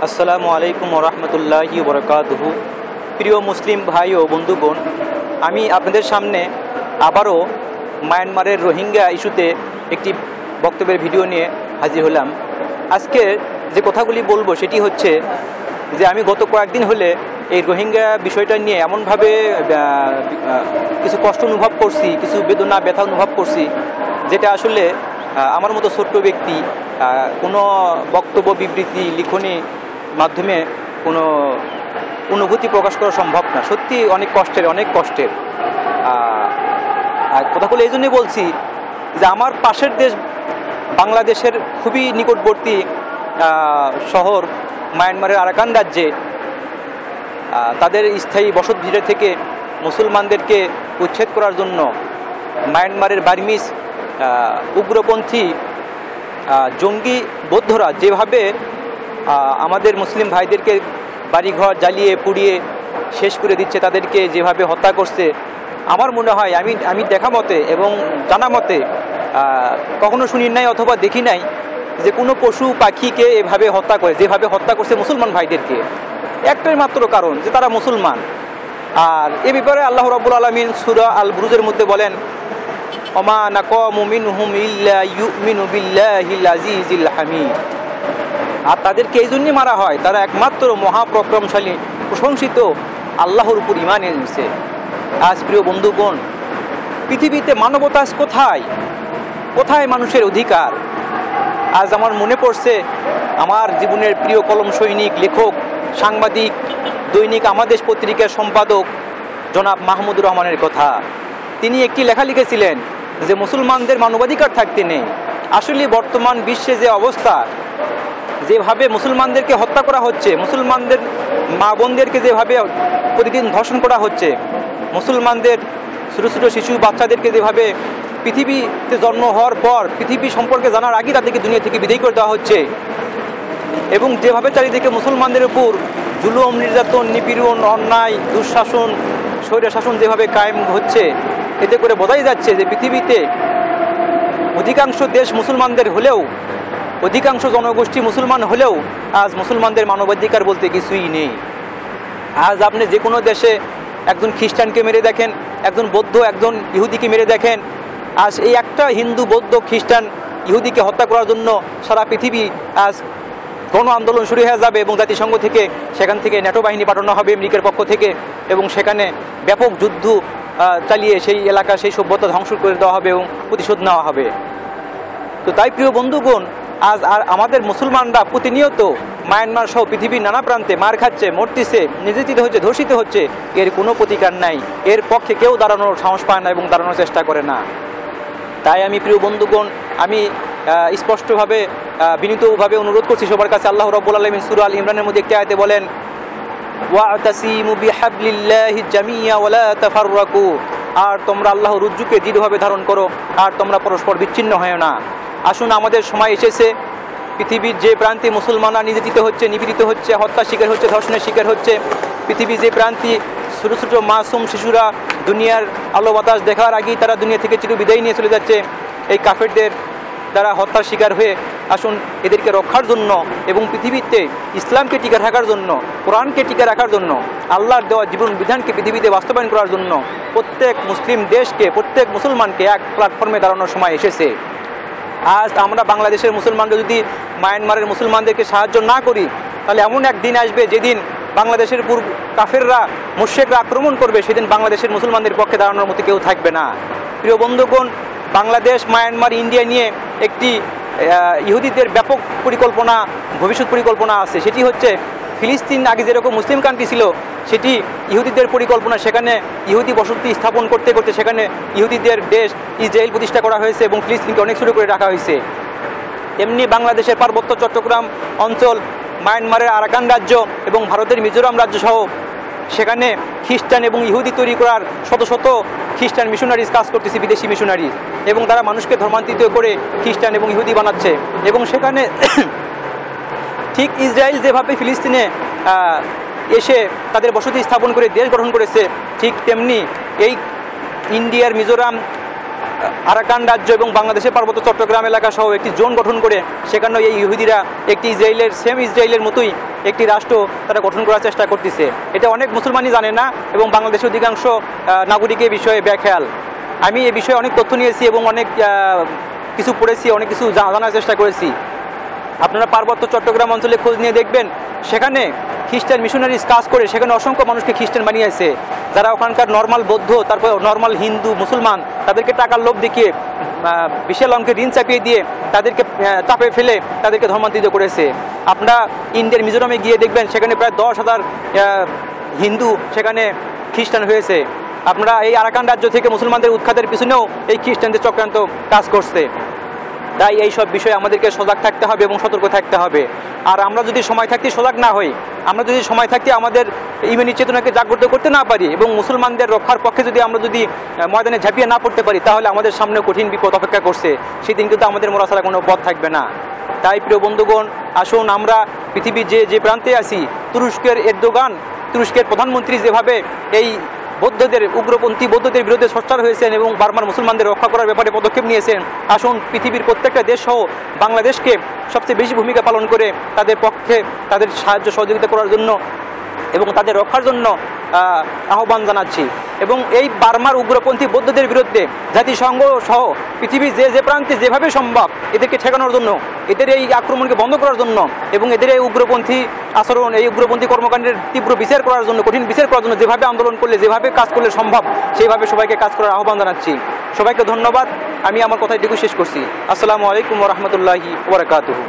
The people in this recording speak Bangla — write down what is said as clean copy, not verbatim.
আসসালামু আলাইকুম ওরহমতুল্লাহি ওবরকাতুহু। প্রিয় মুসলিম ভাই ও বন্ধুগণ, আমি আপনাদের সামনে আবারও মায়ানমারের রোহিঙ্গা ইস্যুতে একটি বক্তব্যের ভিডিও নিয়ে হাজির হলাম। আজকে যে কথাগুলি বলবো সেটি হচ্ছে যে আমি গত কয়েকদিন হলে এই রোহিঙ্গা বিষয়টা নিয়ে এমনভাবে কিছু কষ্ট অনুভব করছি, কিছু বেদনা ব্যথা অনুভব করছি, যেটা আসলে আমার মতো ছোট্ট ব্যক্তি কোনো বক্তব্য বিবৃতি লিখনী মাধ্যমে কোনো অনুভূতি প্রকাশ করা সম্ভব না। সত্যি অনেক কষ্টের কথাগুলো এই জন্যই বলছি যে আমার পাশের দেশ বাংলাদেশের খুবই নিকটবর্তী শহর মায়ানমারের আরাকান রাজ্যে তাদের স্থায়ী বসতভিটা থেকে মুসলমানদেরকে উচ্ছেদ করার জন্য মায়ানমারের বার্মিজ উগ্রপন্থী জঙ্গি বৌদ্ধরা যেভাবে আমাদের মুসলিম ভাইদেরকে বাড়িঘর জ্বালিয়ে পুড়িয়ে শেষ করে দিচ্ছে, তাদেরকে যেভাবে হত্যা করছে, আমার মনে হয় আমি দেখা মতে এবং জানা মতে কখনো শুনি নাই অথবা দেখি নাই যে কোনো পশু পাখিকে এভাবে হত্যা করে, যেভাবে হত্যা করছে মুসলমান ভাইদেরকে। একটাই মাত্র কারণ যে তারা মুসলমান। আর এ ব্যাপারে আল্লাহ রাব্বুল আলামিন সূরা আল বুরুজের মধ্যে বলেন, ওমা নাকামু মিনহুম ইল্লা ইউমিনু বিল্লাহিল আজিজিল হামিদ। আর তাদেরকে এই জন্যই মারা হয়, তারা একমাত্র মহাপরাক্রমশালী প্রশংসিত আল্লাহর উপর ঈমান এনেছে। আজ প্রিয় বন্ধুগণ, পৃথিবীতে মানবতা কোথায় মানুষের অধিকার? আজ আমার মনে পড়ছে আমার জীবনের প্রিয় কলম সৈনিক, লেখক, সাংবাদিক, দৈনিক আমাদেশ পত্রিকার সম্পাদক জনাব মাহমুদুর রহমানের কথা। তিনি একটি লেখা লিখেছিলেন যে মুসলমানদের মানবাধিকার থাকতে নেই। আসলে বর্তমান বিশ্বে যে অবস্থা, যেভাবে মুসলমানদেরকে হত্যা করা হচ্ছে, মুসলমানদের মা বোনদেরকে যেভাবে প্রতিদিন ধর্ষণ করা হচ্ছে, মুসলমানদের ছোটো ছোটো শিশু বাচ্চাদেরকে যেভাবে পৃথিবীতে জন্ম হওয়ার পর পৃথিবী সম্পর্কে জানার আগে তাদেরকে দুনিয়া থেকে বিদায় করে দেওয়া হচ্ছে, এবং যেভাবে চারিদিকে মুসলমানদের উপর জুলুম, নির্যাতন, নিপীড়ন, অন্যায়, দুঃশাসন, স্বৈরশাসন যেভাবে কায়েম হচ্ছে, এতে করে বোঝাই যাচ্ছে যে পৃথিবীতে অধিকাংশ দেশ মুসলমানদের হলেও, অধিকাংশ জনগোষ্ঠী মুসলমান হলেও আজ মুসলমানদের মানবাধিকার বলতে কিছুই নেই। আজ আপনি যে কোনো দেশে একজন খ্রিস্টানকে মেরে দেখেন, একজন বৌদ্ধ, একজন ইহুদিকে মেরে দেখেন, আজ এই একটা হিন্দু, বৌদ্ধ, খ্রিস্টান, ইহুদিকে হত্যা করার জন্য সারা পৃথিবী আজ গণ আন্দোলন শুরু হয়ে যাবে, এবং জাতিসংঘ থেকে সেখান থেকে ন্যাটো বাহিনী পাঠানো হবে আমেরিকার পক্ষ থেকে, এবং সেখানে ব্যাপক যুদ্ধ চালিয়ে সেই এলাকা, সেই সভ্যতা ধ্বংস করে দেওয়া হবে এবং প্রতিশোধ নেওয়া হবে। তো তাই প্রিয় বন্ধুগণ, আজ আর আমাদের মুসলমানরা প্রতিনিয়ত মায়ানমার সহ পৃথিবীর নানা প্রান্তে মার খাচ্ছে, মরতেছে, নির্যাতিত হচ্ছে, ধর্ষিত হচ্ছে, এর কোনো প্রতিকার নাই। এর পক্ষে কেউ দাঁড়ানোর সাহস পায় না এবং দাঁড়ানোর চেষ্টা করে না। তাই আমি প্রিয় বন্ধুগণ, আমি স্পষ্টভাবে বিনীতভাবে অনুরোধ করছি সবার কাছে, আল্লাহ রাব্বুল আলামিন সূরা আল ইমরানের মধ্যে একটি আয়াতে বলেন, ওয়াতাসিমু বিহাবলিল্লাহি জামিয়া ওয়ালা তাফাররাকু। আর তোমরা আল্লাহর রজ্জুকে দৃঢ়ভাবে ধারণ করো, আর তোমরা পরস্পর বিচ্ছিন্ন হয় না। আসুন, আমাদের সময় এসেছে, পৃথিবীর যে প্রান্তে মুসলমানরা নির্যাতিত হচ্ছে, নিপীড়িত হচ্ছে, হত্যার শিকার হচ্ছে, ধর্ষণের শিকার হচ্ছে, পৃথিবীর যে প্রান্তে ছোটো ছোটো মাসুম শিশুরা দুনিয়ার আলো বাতাস দেখার আগেই তারা দুনিয়া থেকে চির বিদায় নিয়ে চলে যাচ্ছে এই কাফেরদের দ্বারা হত্যার শিকার হয়ে, আসুন এদেরকে রক্ষার জন্য এবং পৃথিবীতে ইসলামকে টিকে রাখার জন্য, কোরআনকে টিকে রাখার জন্য, আল্লাহর দেওয়া জীবন বিধানকে পৃথিবীতে বাস্তবায়ন করার জন্য প্রত্যেক মুসলিম দেশকে, প্রত্যেক মুসলমানকে এক প্ল্যাটফর্মে দাঁড়ানোর সময় এসেছে। আজ আমরা বাংলাদেশের মুসলমানরা যদি মায়ানমারের মুসলমানদেরকে সাহায্য না করি, তাহলে এমন এক দিন আসবে যেদিন বাংলাদেশের পূর্ব কাফেররা, মুশরিকরা আক্রমণ করবে, সেদিন বাংলাদেশের মুসলমানদের পক্ষে দাঁড়ানোর মতো কেউ থাকবে না। প্রিয় বন্ধুগণ, বাংলাদেশ, মায়ানমার, ইন্ডিয়া নিয়ে একটি ইহুদিদের ব্যাপক পরিকল্পনা, ভবিষ্যৎ পরিকল্পনা আছে। সেটি হচ্ছে ফিলিস্তিন আগে যেরকম মুসলিম কান্ট্রি ছিল, সেটি ইহুদিদের পরিকল্পনা। সেখানে ইহুদি বসতি স্থাপন করতে করতে সেখানে ইহুদিদের দেশ ইসরায়েল প্রতিষ্ঠা করা হয়েছে এবং ফিলিস্তিনকে অনেক ছোটো করে রাখা হয়েছে। এমনি বাংলাদেশের পার্বত্য চট্টগ্রাম অঞ্চল, মায়ানমারের আরাকান রাজ্য এবং ভারতের মিজোরাম রাজ্য সহ সেখানে খ্রিস্টান এবং ইহুদি তৈরি করার শত শত খ্রিস্টান মিশনারিজ কাজ করতেছে, বিদেশি মিশনারিজ, এবং তারা মানুষকে ধর্মান্তরিত করে খ্রিস্টান এবং ইহুদি বানাচ্ছে। এবং সেখানে ঠিক ইসরায়েল যেভাবে ফিলিস্তিনে এসে তাদের বসতি স্থাপন করে দেশ গঠন করেছে, ঠিক তেমনি এই ইন্ডিয়ার মিজোরাম আরাকান রাজ্য এবং বাংলাদেশের পার্বত্য চট্টগ্রাম এলাকা সহ একটি জোন গঠন করে সেখানে এই ইহুদিরা একটি ইসরায়েলের মতোই একটি রাষ্ট্র তারা গঠন করার চেষ্টা করতেছে। এটা অনেক মুসলমানই জানে না এবং বাংলাদেশের অধিকাংশ নাগরিক এই বিষয়ে বেখেয়াল। আমি এই বিষয়ে অনেক তথ্য নিয়েছি এবং অনেক কিছু পড়েছি, অনেক কিছু জানার চেষ্টা করেছি। আপনারা পার্বত্য চট্টগ্রাম অঞ্চলে খোঁজ নিয়ে দেখবেন, সেখানে খ্রিস্টান মিশনারিজ কাজ করে সেখানে অসংখ্য মানুষকে খ্রিস্টান বানিয়েছে। যারা ওখানকার নর্মাল বৌদ্ধ, তারপর নর্মাল হিন্দু, মুসলমান, তাদেরকে টাকার লোভ দেখিয়ে বিশাল অঙ্কের ঋণ চাপিয়ে দিয়ে তাদেরকে চাপে ফেলে তাদেরকে ধর্মান্তরিত করেছে। আপনারা ইন্ডিয়ার মিজোরামে গিয়ে দেখবেন সেখানে প্রায় 10,000 হিন্দু সেখানে খ্রিস্টান হয়েছে। আপনারা এই আরাকান রাজ্য থেকে মুসলমানদের উৎখাতের পিছনেও এই খ্রিস্টানদের চক্রান্ত কাজ করছে। তাই এই সব বিষয়ে আমাদেরকে সজাগ থাকতে হবে এবং সতর্ক থাকতে হবে। আর আমরা যদি সময় থাকতে সজাগ না হই, আমরা যদি সময় থাকতে আমাদের ইমানি চেতনাকে জাগ্রত করতে না পারি এবং মুসলমানদের রক্ষার পক্ষে যদি আমরা যদি ময়দানে ঝাঁপিয়ে না পড়তে পারি, তাহলে আমাদের সামনে কঠিন বিপদ অপেক্ষা করছে। সেদিন কিন্তু আমাদের মরা ছাড়া কোনো পথ থাকবে না। তাই প্রিয় বন্ধুগণ, আসুন আমরা পৃথিবীর যে প্রান্তে আছি, তুরস্কের এরদোগান, তুরস্কের প্রধানমন্ত্রী যেভাবে এই উগ্রপন্থী বৌদ্ধদের বিরুদ্ধে সোচ্চার হয়েছেন এবং বার্মার মুসলমানদের রক্ষা করার ব্যাপারে পদক্ষেপ নিয়েছেন, আসুন পৃথিবীর প্রত্যেকটা দেশ সহ বাংলাদেশকে সবচেয়ে বেশি ভূমিকা পালন করে তাদের পক্ষে তাদের সাহায্য সহযোগিতা করার জন্য এবং তাদের রক্ষার জন্য আহ্বান জানাচ্ছি। এবং এই বার্মার উগ্রপন্থী বৌদ্ধদের বিরুদ্ধে জাতিসংঘ সহ পৃথিবীর যে প্রান্তে যেভাবে সম্ভব এদেরকে ঠেকানোর জন্য, এদের এই আক্রমণকে বন্ধ করার জন্য এবং এদের এই উগ্রপন্থী আচরণ, এই উগ্রপন্থী কর্মকাণ্ডের তীব্র বিচার করার জন্য, কঠিন বিচার করার জন্য যেভাবে আন্দোলন করলে, যেভাবে কাজ করলে সম্ভব, সেইভাবে সবাইকে কাজ করার আহ্বান জানাচ্ছি। সবাইকে ধন্যবাদ। আমি আমার কথা এটুকু শেষ করছি। আসসালামু আলাইকুম ওয়া রাহমাতুল্লাহি ওয়া বারাকাতুহু।